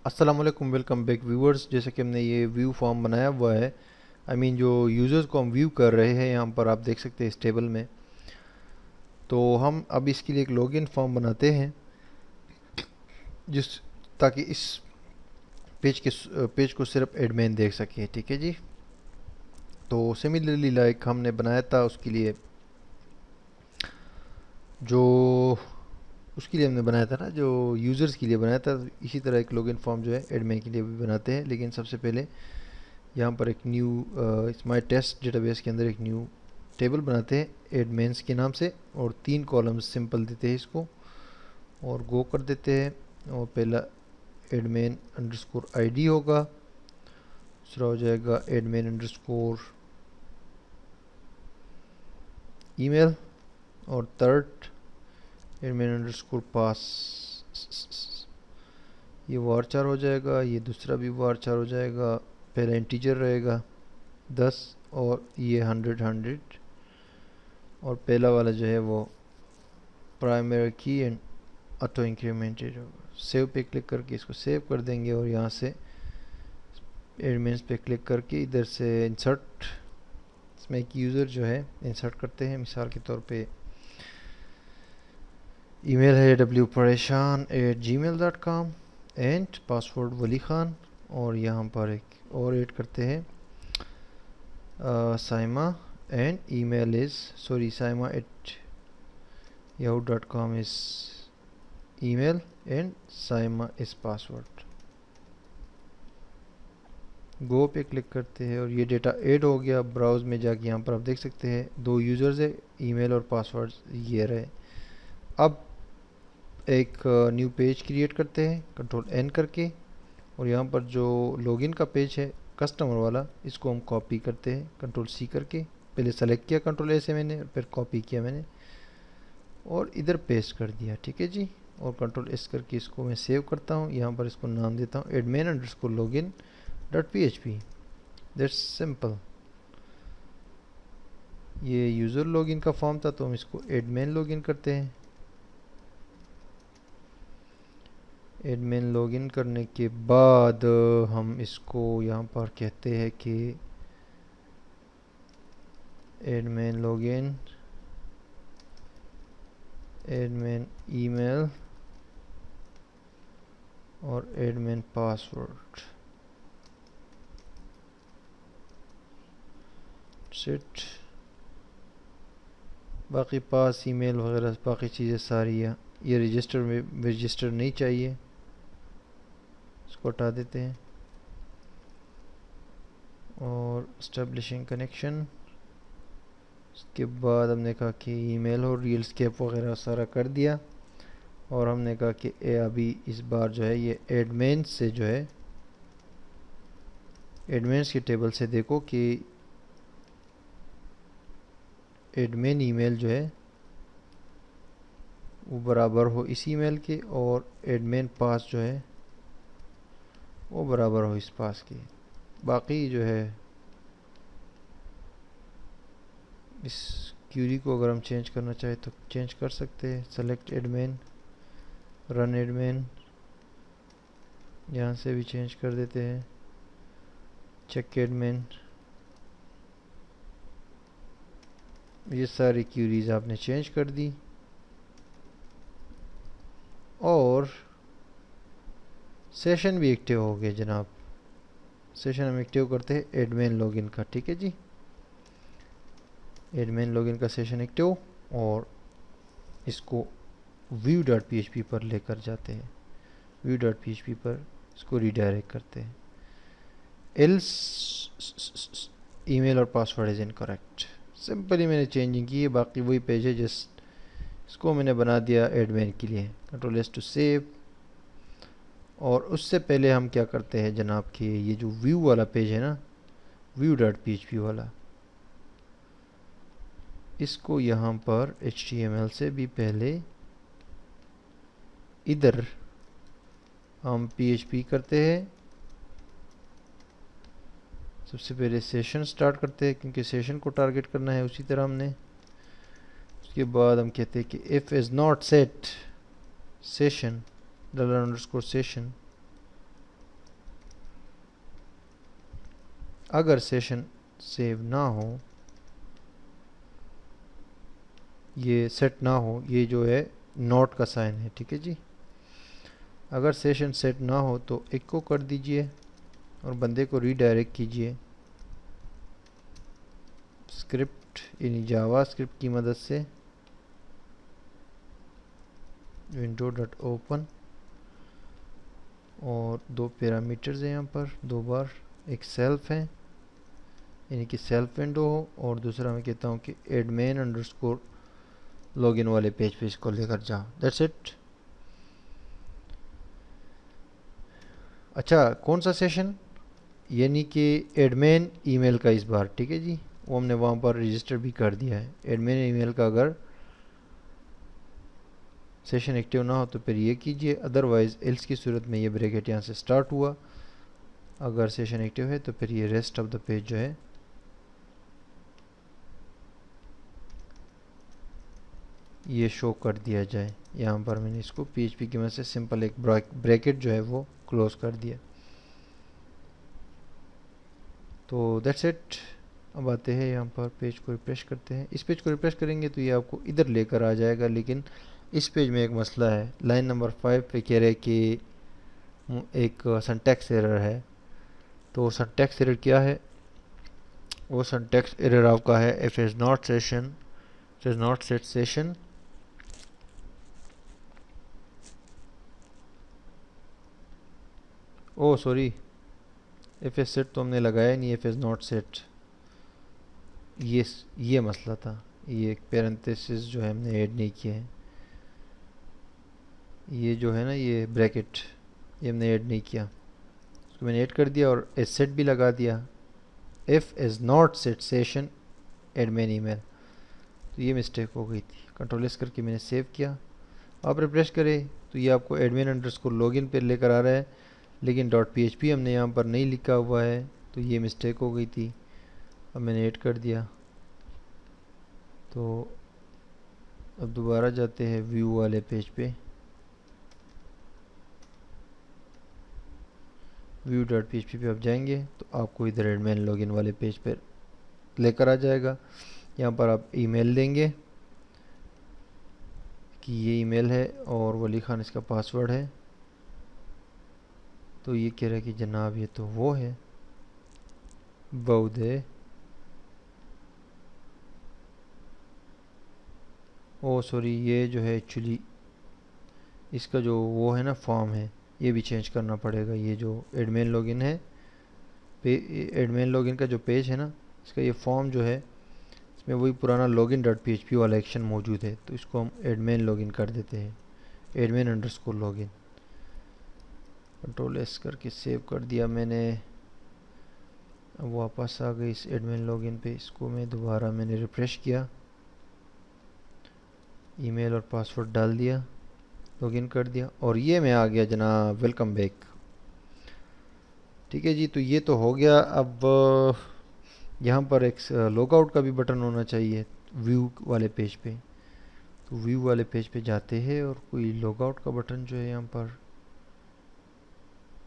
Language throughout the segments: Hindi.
अस्सलाम वालेकुम, वेलकम बैक व्यूअर्स। जैसे कि हमने ये व्यू फॉर्म बनाया हुआ है, जो यूज़र्स को हम व्यू कर रहे हैं, यहाँ पर आप देख सकते हैं इस टेबल में। तो हम अब इसके लिए एक लॉगिन फॉर्म बनाते हैं जिस ताकि इस पेज को सिर्फ एडमिन देख सके। ठीक है जी। तो सिमिलरली लाइक हमने बनाया था जो उसके लिए हमने बनाया था ना, जो यूज़र्स के लिए बनाया था, इसी तरह एक लॉगिन फॉर्म जो है एडमिन के लिए भी बनाते हैं। लेकिन सबसे पहले यहाँ पर एक न्यू इस माई टेस्ट डेटाबेस के अंदर एक न्यू टेबल बनाते हैं एडमेंस के नाम से, और 3 कॉलम्स सिंपल देते हैं इसको, और गो कर देते हैं। और पहला एडमेन अंडरस्कोर आईडी होगा, दूसरा हो जाएगा एडमेन अंडरस्कोर ईमेल, और थर्ड एडमेन अंडरस्कोर पास। ये वार4 हो जाएगा, ये दूसरा भी वार4 हो जाएगा। पहला इंटीजर रहेगा 10, और ये 100 और पहला वाला जो है वो प्राइमरी की एंड ऑटो इंक्रीमेंटेड होगा। सेव पे क्लिक करके इसको सेव कर देंगे, और यहाँ से एडमिन्स पे क्लिक करके इधर से इंसर्ट, इसमें एक यूज़र जो है इंसर्ट करते हैं। मिसाल के तौर पे ईमेल है wpareshan@gmail.com एंड पासवर्ड वली खान, और यहाँ पर एक और ऐड करते हैं Saima, and email is saima@yahoo.com is email and saima is password। गो पे क्लिक करते हैं और ये डेटा ऐड हो गया। ब्राउज में जाके यहाँ पर आप देख सकते हैं 2 यूज़र्स है, ईमेल और पासवर्ड ये रहे। अब एक न्यू पेज क्रिएट करते हैं कंट्रोल एन करके, और यहाँ पर जो लॉगिन का पेज है कस्टमर वाला, इसको हम कॉपी करते हैं कंट्रोल सी करके। पहले सेलेक्ट किया कंट्रोल ए से मैंने, और फिर कॉपी किया मैंने और इधर पेस्ट कर दिया। ठीक है जी। और कंट्रोल एस करके इसको मैं सेव करता हूँ। यहाँ पर इसको नाम देता हूँ admin underscore login dot php। That's simple. ये यूज़र लॉगिन का फॉर्म था, तो हम इसको एडमिन लॉगिन करते हैं। एडमिन लॉगिन करने के बाद हम इसको यहाँ पर कहते हैं कि एडमिन लॉगिन, एडमिन ईमेल और एडमिन पासवर्ड। सेट बाकी पास ईमेल वगैरह बाकी चीज़ें सारी है। ये रजिस्टर नहीं चाहिए, इसको हटा देते हैं। और इस्टेब्लिशिंग कनेक्शन, उसके बाद हमने कहा कि ईमेल और रियल स्केप वगैरह सारा कर दिया। और हमने कहा कि अभी इस बार जो है ये एडमिन्स से जो है एडमिन्स की टेबल से देखो कि एडमिन ईमेल जो है वो बराबर हो इस ईमेल के, और एडमिन पास जो है वो बराबर हो इस पास के। बाकी जो है इस क्यूरी को अगर हम चेंज करना चाहे तो चेंज कर सकते हैं। सेलेक्ट एडमिन, रन एडमिन, यहाँ से भी चेंज कर देते हैं। चेक एडमिन, ये सारी क्यूरीज आपने चेंज कर दी। और सेशन भी एक्टिव हो गया जनाब। सेशन हम एक्टिव करते हैं एडमिन लॉगिन का। ठीक है जी। एडमिन लॉगिन का सेशन एक्टिव, और इसको view.php पर लेकर जाते हैं। view.php पर इसको रिडायरेक्ट करते हैं। एल्स ईमेल और पासवर्ड इज़ इनकरेक्ट। सिंपली मैंने चेंजिंग की है, बाकी वही पेज है, जस्ट इसको मैंने बना दिया एडमिन के लिए। Control S to save. और उससे पहले हम क्या करते हैं जनाब कि ये जो व्यू वाला पेज है ना, view.php वाला, इसको यहाँ पर HTML से भी पहले इधर हम PHP करते हैं। सबसे पहले सेशन स्टार्ट करते हैं, क्योंकि सेशन को टारगेट करना है उसी तरह हमने। उसके बाद हम कहते हैं कि if is not set session $_ session, अगर सेशन सेव ना हो, ये सेट ना हो, ये जो है नोट का साइन है, ठीक है जी। अगर सेशन सेट ना हो तो इको कर दीजिए और बंदे को रीडायरेक्ट कीजिए स्क्रिप्ट यानी जावा स्क्रिप्ट की मदद से। विंडो डॉट ओपन और दो पैरामीटर्स हैं यहाँ पर, दो बार, एक सेल्फ है यानी कि सेल्फ विंडो हो, और दूसरा मैं कहता हूँ कि एडमिन अंडरस्कोर लॉगिन वाले पेज पे इसको लेकर जाओ। That's it. अच्छा, कौन सा सेशन? यानी कि एडमिन ईमेल का इस बार, ठीक है जी। वो हमने वहाँ पर रजिस्टर भी कर दिया है। एडमिन ईमेल का अगर सेशन एक्टिव ना हो तो फिर ये कीजिए, अदरवाइज एल्स की सूरत में ये ब्रैकेट यहाँ से स्टार्ट हुआ। अगर सेशन एक्टिव है तो फिर ये रेस्ट ऑफ द पेज जो है ये शो कर दिया जाए। यहाँ पर मैंने इसको PHP की मदद से सिंपल एक ब्रैकेट जो है वो क्लोज कर दिया। तो दैट्स इट। अब आते हैं यहाँ पर पेज को रिफ्रेश करते हैं। इस पेज को रिफ्रेश करेंगे तो ये आपको इधर लेकर आ जाएगा, लेकिन इस पेज में एक मसला है। लाइन नंबर 5 पे कह रहे हैं कि एक सिंटैक्स एरर है। तो सिंटैक्स एरर क्या है? वो सिंटैक्स एरर आपका है if is not set session oh sorry, if is set तो हमने लगाया नहीं, इफ इज नॉट सेट ये मसला था। ये एक पैरेंथेसिस जो है हमने ऐड नहीं किया है। ये जो है ना ये ब्रैकेट, ये हमने ऐड नहीं किया, इसको मैंने ऐड कर दिया और एज सेट भी लगा दिया। If is not set session admin email, तो ये मिस्टेक हो गई थी। कंट्रोल एस करके मैंने सेव किया। आप रिफ्रेश करें तो ये आपको एडमिन अंडरस्कोर लॉगिन पे लेकर आ रहा है, लेकिन .php हमने यहाँ पर नहीं लिखा हुआ है, तो ये मिस्टेक हो गई थी। अब मैंने ऐड कर दिया। तो अब दोबारा जाते हैं व्यू वाले पेज पे, view.php पे आप जाएंगे तो आपको इधर एडमिन लॉगिन वाले पेज पर लेकर आ जाएगा। यहाँ पर आप ईमेल देंगे कि ये ईमेल है और वली खान इसका पासवर्ड है। तो ये कह रहा है कि जनाब ये तो वो है बौदे, ओ सॉरी, ये जो है एक्चुअली इसका जो वो है ना फॉर्म है, ये भी चेंज करना पड़ेगा। ये जो एडमिन लॉगिन है, एडमिन लॉगिन का जो पेज है ना, इसका ये फॉर्म जो है, इसमें वही पुराना login.php वाला एक्शन मौजूद है, तो इसको हम एडमिन लॉगिन कर देते हैं, admin underscore login. Control S करके सेव कर दिया मैंने। अब वापस आ गई इस एडमिन लॉगिन पे, इसको मैं दोबारा मैंने रिफ्रेश किया, ईमेल और पासवर्ड डाल दिया, लॉगिन कर दिया और ये मैं आ गया जनाब, वेलकम बैक। ठीक है जी, तो ये तो हो गया। अब यहाँ पर एक लॉगआउट का भी बटन होना चाहिए व्यू वाले पेज पे। तो व्यू वाले पेज पे जाते हैं और कोई लॉगआउट का बटन जो है यहाँ पर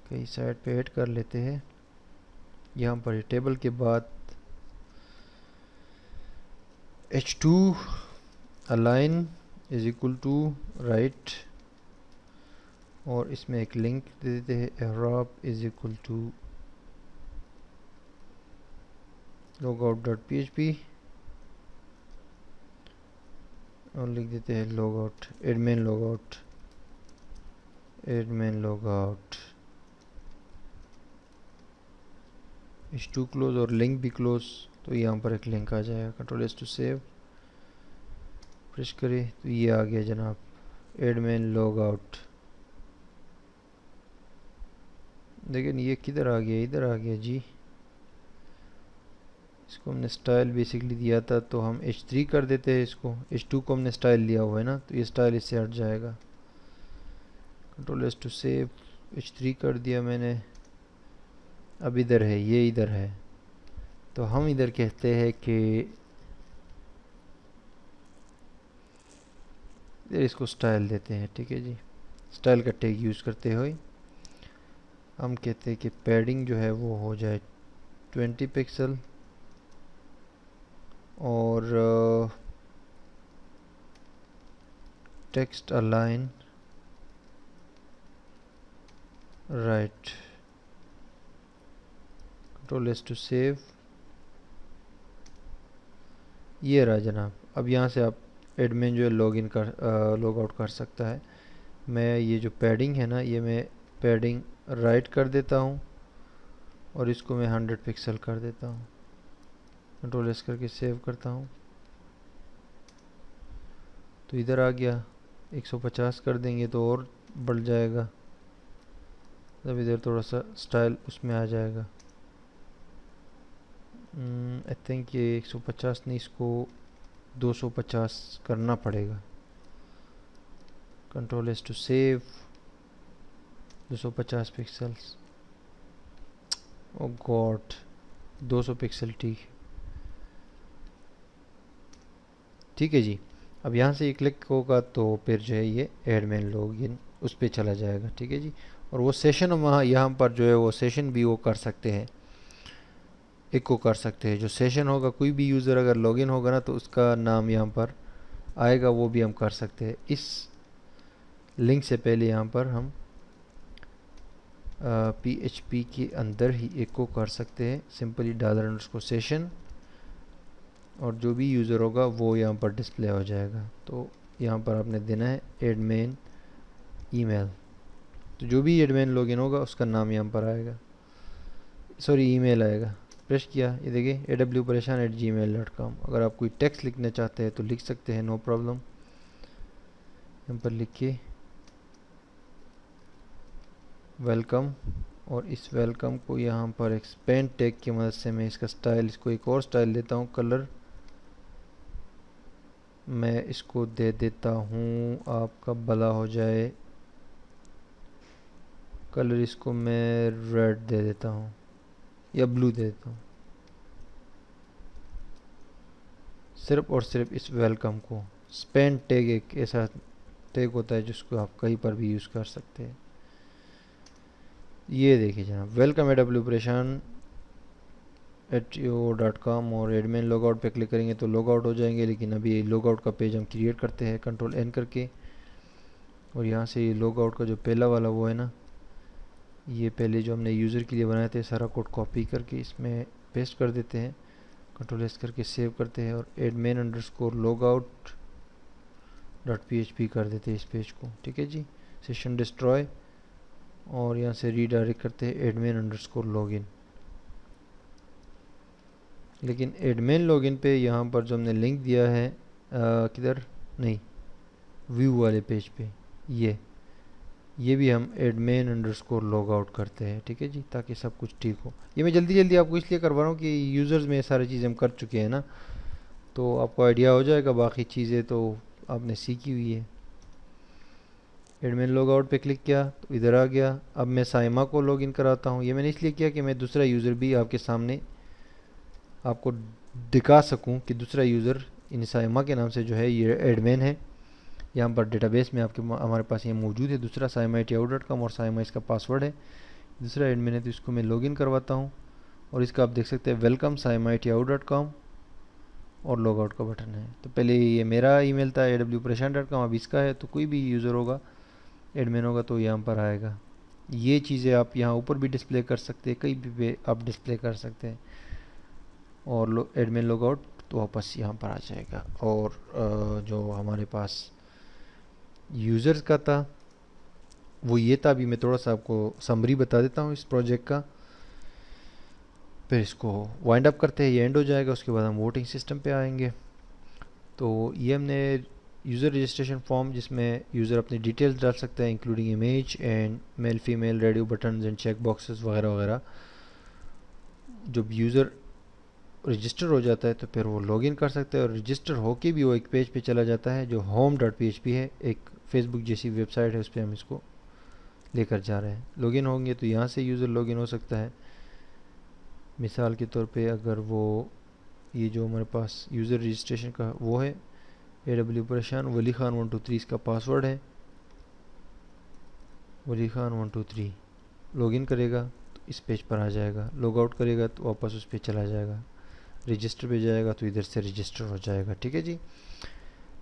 कई साइड पे ऐड कर लेते हैं। यहाँ पर टेबल के बाद h2 align is equal to right, और इसमें एक लिंक दे देते हैं एरॉप इज इक्वल टू logout.php और लिख देते हैं logout, admin logout, h2 close और लिंक भी क्लोज। तो यहाँ पर एक लिंक आ जाएगा। Control S to save, press करें तो ये आ गया जनाब, एडमिन लॉगआउट। लेकिन ये किधर आ गया? इधर आ गया जी। इसको हमने स्टाइल बेसिकली दिया था, तो हम h3 कर देते हैं इसको। h2 को हमने स्टाइल लिया हुआ है ना, तो ये स्टाइल इससे हट जाएगा। Control S to save, h3 कर दिया मैंने। अब इधर है, ये इधर है, तो हम इधर कहते हैं कि इधर इसको स्टाइल देते हैं। ठीक है जी, स्टाइल का टैग यूज़ करते हुए हम कहते हैं कि पैडिंग जो है वो हो जाए 20 पिक्सल और text align right, control S to save. ये रहा जनाब। अब यहाँ से आप एडमिन जो है लॉग आउट कर सकता है। मैं ये जो पैडिंग है ना, ये मैं पैडिंग राइट कर देता हूँ और इसको मैं 100 पिक्सल कर देता हूँ। कंट्रोल एस करके सेव करता हूँ तो इधर आ गया। 150 कर देंगे तो और बढ़ जाएगा, तब इधर थोड़ा सा स्टाइल उसमें आ जाएगा। आई थिंक ये 150 नहीं, इसको 250 करना पड़ेगा। Control S to save. 250 pixels, oh god, 200 pixel ठीक है जी। अब यहाँ से ये क्लिक होगा तो फिर जो है ये एडमिन लॉगिन उस पर चला जाएगा, ठीक है जी। और वो सेशन वहाँ यहाँ पर जो है वो सेशन भी वो कर सकते हैं, इको कर सकते हैं। जो सेशन होगा, कोई भी यूज़र अगर लॉगिन होगा ना तो उसका नाम यहाँ पर आएगा, वो भी हम कर सकते हैं। इस लिंक से पहले यहाँ पर हम PHP के अंदर ही इको कर सकते हैं, सिंपली $_ और जो भी यूज़र होगा वो यहाँ पर डिस्प्ले हो जाएगा। तो यहाँ पर आपने देना है एडमिन ईमेल, तो जो भी एडमिन लॉगिन होगा उसका नाम यहाँ पर आएगा, सॉरी ईमेल आएगा। प्रेस किया, ये देखिए awpareshan@gmail.com। अगर आप कोई टेक्स्ट लिखना चाहते हैं तो लिख सकते हैं, नो प्रॉब्लम। यहाँ पर लिखिए वेलकम, और इस वेलकम को यहाँ पर एक्सपेंड टैग की मदद से मैं इसका स्टाइल, इसको एक और स्टाइल देता हूँ। कलर मैं इसको दे देता हूँ, आपका भला हो जाए, कलर इसको मैं रेड दे देता हूँ या ब्लू दे देता हूँ। सिर्फ और सिर्फ इस वेलकम को, स्पेन टैग एक ऐसा टैग होता है जिसको आप कहीं पर भी यूज़ कर सकते हैं। ये देखिए जनाब, वेलकम awpareshan@yo.com, और एडमिन लॉगआउट पे क्लिक करेंगे तो लॉग आउट हो जाएंगे। लेकिन अभी लॉगआउट का पेज हम क्रिएट करते हैं कंट्रोल N करके, और यहाँ से ये लॉग आउट का जो पहला वाला वो है ना, ये पहले जो हमने यूज़र के लिए बनाए थे सारा कोड कॉपी करके इसमें पेस्ट कर देते हैं। कंट्रोल S करके सेव करते हैं और admin_logout.php कर देते हैं इस पेज को, ठीक है जी। सेशन डिस्ट्रॉय, और यहाँ से रीडायरेक्ट करते हैं admin_login। लेकिन एडमिन लॉगिन पे यहाँ पर जो हमने लिंक दिया है, किधर नहीं, व्यू वाले पेज पे, ये भी हम admin_logout करते हैं, ठीक है जी, ताकि सब कुछ ठीक हो। ये मैं जल्दी जल्दी आपको इसलिए करवा रहा हूँ कि यूज़र्स में सारी चीज़ें हम कर चुके हैं ना, तो आपको आइडिया हो जाएगा। बाकी चीज़ें तो आपने सीखी हुई है। एडमिन लॉगआउट पे क्लिक किया तो इधर आ गया। अब मैं साइमा को लॉगिन कराता हूँ। ये मैंने इसलिए किया कि मैं दूसरा यूज़र भी आपके सामने आपको दिखा सकूं कि दूसरा यूज़र इन साइमा के नाम से जो है ये एडमिन है। यहाँ पर डेटाबेस में हमारे पास ये मौजूद है, दूसरा saima@yahoo.com, और साइमा इसका पासवर्ड है। दूसरा एडमिन है तो इसको मैं लॉगिन करवाता हूँ, और इसका आप देख सकते हैं वेलकम saima@yahoo.com, और लॉग आउट का बटन है। तो पहले ये मेरा ईमेल था awpareshan.com, अब इसका है। तो कोई भी यूज़र होगा, एडमिन होगा, तो यहाँ पर आएगा। ये चीज़ें आप यहाँ ऊपर भी डिस्प्ले कर सकते हैं, कहीं भी आप डिस्प्ले कर सकते हैं, और एडमिन लॉग आउट तो वापस यहाँ पर आ जाएगा। और जो हमारे पास यूज़र्स का था वो ये था। अभी मैं थोड़ा सा आपको समरी बता देता हूँ इस प्रोजेक्ट का, फिर इसको वाइंड अप करते हैं, ये एंड हो जाएगा। उसके बाद हम वोटिंग सिस्टम पे आएंगे। तो ये हमने यूज़र रजिस्ट्रेशन फॉर्म, जिसमें यूज़र अपनी डिटेल्स डाल सकता है including image and male female, radio buttons and check boxes वगैरह वगैरह। जब यूज़र रजिस्टर हो जाता है तो फिर वो लॉगिन कर सकते हैं, और रजिस्टर होके भी वो एक पेज पे चला जाता है जो home.php है, एक फेसबुक जैसी वेबसाइट है, उस पर हम इसको लेकर जा रहे हैं। लॉगिन होंगे तो यहाँ से यूज़र लॉगिन हो सकता है। मिसाल के तौर पे अगर वो ये जो हमारे पास यूज़र रजिस्ट्रेशन का वो है awpareshan वली खान 123 इसका पासवर्ड है, वली खान 123 लॉगिन करेगा तो इस पेज पर आ जाएगा, लॉग आउट करेगा तो वापस उस पे चला जाएगा, रजिस्टर पे जाएगा तो इधर से रजिस्टर हो जाएगा। ठीक है जी,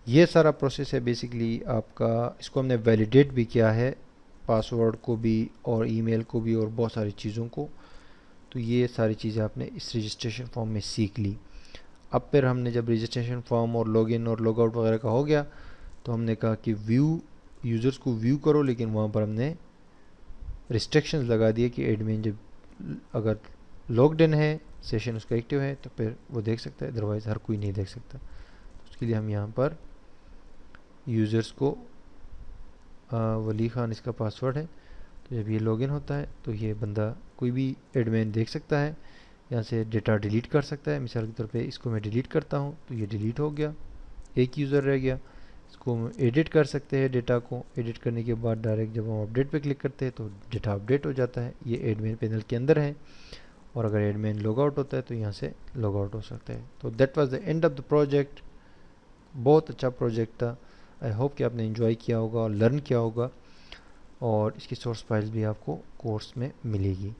ये सारा प्रोसेस है बेसिकली आपका। इसको हमने वैलिडेट भी किया है, पासवर्ड को भी और ईमेल को भी और बहुत सारी चीज़ों को। तो ये सारी चीज़ें आपने इस रजिस्ट्रेशन फॉर्म में सीख ली। अब फिर हमने जब रजिस्ट्रेशन फॉर्म और लॉगिन और लॉग आउट वगैरह का हो गया तो हमने कहा कि व्यू, यूज़र्स को व्यू करो, लेकिन वहाँ पर हमने रिस्ट्रिक्शंस लगा दिए कि एडमिन जब अगर लॉग्ड इन है, सेशन उसका एक्टिव है, तो फिर वो देख सकता है, अदरवाइज़ हर कोई नहीं देख सकता। तो उसके लिए हम यहाँ पर यूज़र्स को वली खान इसका पासवर्ड है, तो जब ये लॉगिन होता है तो ये बंदा कोई भी एडमिन देख सकता है, यहाँ से डेटा डिलीट कर सकता है। मिसाल के तौर पे इसको मैं डिलीट करता हूँ तो ये डिलीट हो गया, एक यूज़र रह गया। इसको हम एडिट कर सकते हैं, डेटा को एडिट करने के बाद डायरेक्ट जब हम अपडेट पे क्लिक करते हैं तो डेटा अपडेट हो जाता है। ये एडमिन पैनल के अंदर है, और अगर एडमिन लॉग आउट होता है तो यहाँ से लॉग आउट हो सकता है। तो that was the end of the project. बहुत अच्छा प्रोजेक्ट था, आई होप कि आपने इन्जॉय किया होगा और लर्न किया होगा, और इसकी सोर्स फाइल्स भी आपको कोर्स में मिलेगी।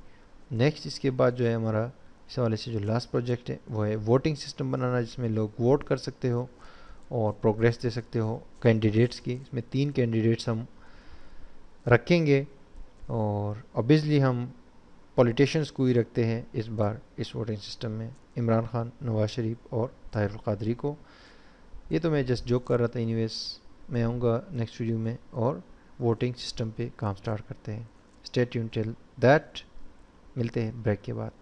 नेक्स्ट इसके बाद जो है हमारा इस हवाले से जो लास्ट प्रोजेक्ट है वो है वोटिंग सिस्टम बनाना, जिसमें लोग वोट कर सकते हो और प्रोग्रेस दे सकते हो कैंडिडेट्स की। इसमें 3 कैंडिडेट्स हम रखेंगे, और ऑब्वियसली हम पॉलिटिशियंस को ही रखते हैं इस बार इस वोटिंग सिस्टम में, इमरान खान, नवाज शरीफ और ताहिर कादरी को। ये तो मैं जस्ट जोक कर रहा था। एनीवेज मैं आऊँगा नेक्स्ट वीडियो में और वोटिंग सिस्टम पे काम स्टार्ट करते हैं। स्टे ट्यून्ड टिल दैट, मिलते हैं ब्रेक के बाद।